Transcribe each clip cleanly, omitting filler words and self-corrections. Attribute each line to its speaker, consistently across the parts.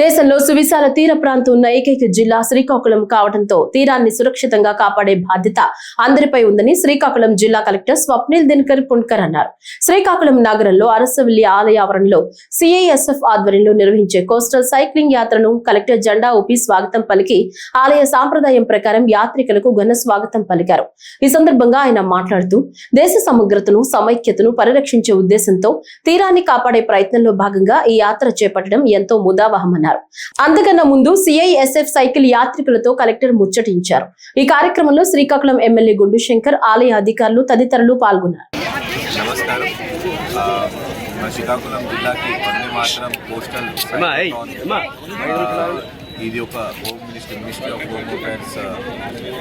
Speaker 1: దేశంలో సువిశాల తీర ప్రాంతం ఉన్న ఏకైక జిల్లా శ్రీకాకుళం కావడంతో తీరాన్ని సురక్షితంగా కాపాడే బాధ్యత అందరిపై ఉందని శ్రీకాకుళం జిల్లా కలెక్టర్ స్వప్నిల్ దినకర్ పుణ్కర్ అన్నారు. శ్రీకాకుళం నగరంలో అరసవల్లి ఆలయ ఆవరణలో సిఐఎస్ఎఫ్ ఆధ్వర్యంలో నిర్వహించే కోస్టల్ సైక్లింగ్ యాత్రను కలెక్టర్ జెండా ఊపి స్వాగతం పలికి ఆలయ సాంప్రదాయం ప్రకారం యాత్రికులకు ఘన స్వాగతం పలికారు. ఈ సందర్భంగా ఆయన మాట్లాడుతూ దేశ సమగ్రతను సమైక్యతను పరిరక్షించే ఉద్దేశంతో తీరాన్ని కాపాడే ప్రయత్నంలో భాగంగా ఈ యాత్ర చేపట్టడం ఎంతో ముదావహమన్నారు. అంతకన్నా ముందు సిఐఎస్ఎఫ్ సైకిల్ యాత్రికులతో కలెక్టర్ ముచ్చటించారు. ఈ కార్యక్రమంలో శ్రీకాకుళం ఎమ్మెల్యే గుండు శంకర్, ఆలయ అధికారులు తదితరులు పాల్గొన్నారు.
Speaker 2: నమస్కారం. శ్రీకాకుళం జిల్లాకి వందే మాతరం కోస్టల్ ఇది ఒక home ministry of home affairs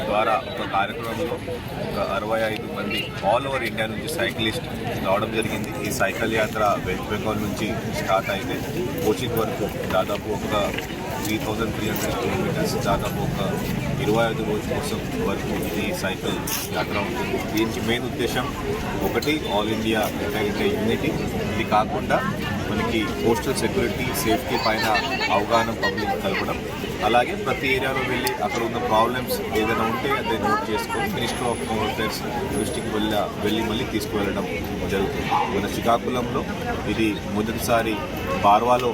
Speaker 2: ద్వారా ఒక కార్యక్రమంలో ఒక 65 మంది ఆల్ ఓవర్ ఇండియా నుంచి సైక్లిస్ట్ రావడం జరిగింది. ఈ సైకిల్ యాత్ర వెస్ట్ బెంగాల్ నుంచి స్టార్ట్ అయితే కోచిన్ వరకు దాదాపు ఒక 3300 కిలోమీటర్స్, దాదాపు ఒక 25 రోజు కోసం వరకు ఈ సైకిల్ యాత్ర ఉంటుంది. దీనికి మెయిన్ ఉద్దేశం ఒకటి ఆల్ ఇండియా యూనిటీ. ఇది కాకుండా మనకి కోస్టల్ సెక్యూరిటీ, సేఫ్టీ పైన అవగాహన పబ్లిక్ కలపడం, అలాగే ప్రతి ఏరియాలో వెళ్ళి అక్కడ ఉన్న ప్రాబ్లమ్స్ ఏదైనా ఉంటే అదే నోట్ చేసుకొని మినిస్ట్రీ ఆఫ్ హోమ్ అఫైర్స్ దృష్టికి వెళ్ళి మళ్ళీ తీసుకువెళ్ళడం జరుగుతుంది. మన శ్రీకాకుళంలో ఇది మొదటిసారి బార్వాలో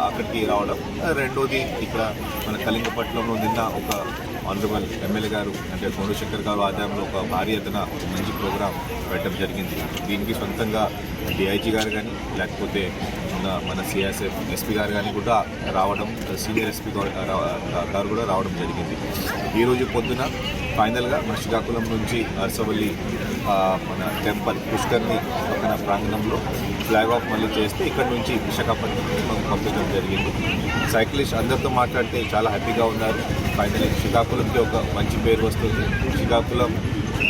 Speaker 2: అక్కడికి రావడం, రెండోది ఇక్కడ మన కళింగపట్నంలో నిన్న ఒక ఆనరబుల్ ఎమ్మెల్యే గారు అంటే గుండు శంకర్ గారు ఆధ్వర్యంలో ఒక భారీ ఎత్తున మంచి ప్రోగ్రాం పెట్టడం జరిగింది. దీనికి సొంతంగా డిఐజీ గారు కానీ లేకపోతే మన సిఎస్ఎఫ్ ఎస్పీ గారు కానీ కూడా రావడం, సీనియర్ ఎస్పీ గారు కూడా రావడం జరిగింది. ఈరోజు పొద్దున ఫైనల్గా మన శ్రీకాకుళం నుంచి అరసవల్లి మన టెంపుల్ పుష్కర్ని పక్కన ప్రాంగణంలో ఫ్లాగ్ ఆఫ్ మళ్ళీ చేస్తే ఇక్కడ నుంచి విశాఖపట్నం మనం పంపించడం జరిగింది. సైక్లిస్ట్ అందరితో మాట్లాడితే చాలా హ్యాపీగా ఉన్నారు. ఫైనల్లీ శ్రీకాకుళంకి ఒక మంచి పేరు వస్తుంది. శ్రీకాకుళం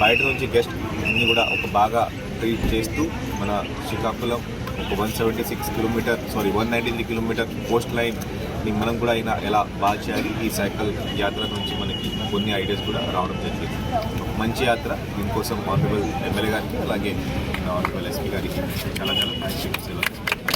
Speaker 2: బయట నుంచి గెస్ట్ అన్ని కూడా ఒక బాగా ట్రీట్ చేస్తూ మన శ్రీకాకుళం ఒక 193 కిలోమీటర్ కోస్ట్ లైన్ని మనం కూడా అయినా ఎలా బాగా చేయాలి, ఈ సైకిల్ యాత్ర నుంచి మనకి కొన్ని ఐడియాస్ కూడా రావడం జరిగింది. మంచి యాత్ర. దీనికోసం ఆనరబుల్ ఎమ్మెల్యే గారికి అలాగే ఆనరబుల్ ఎస్పీ గారికి చాలా థ్యాంక్స్.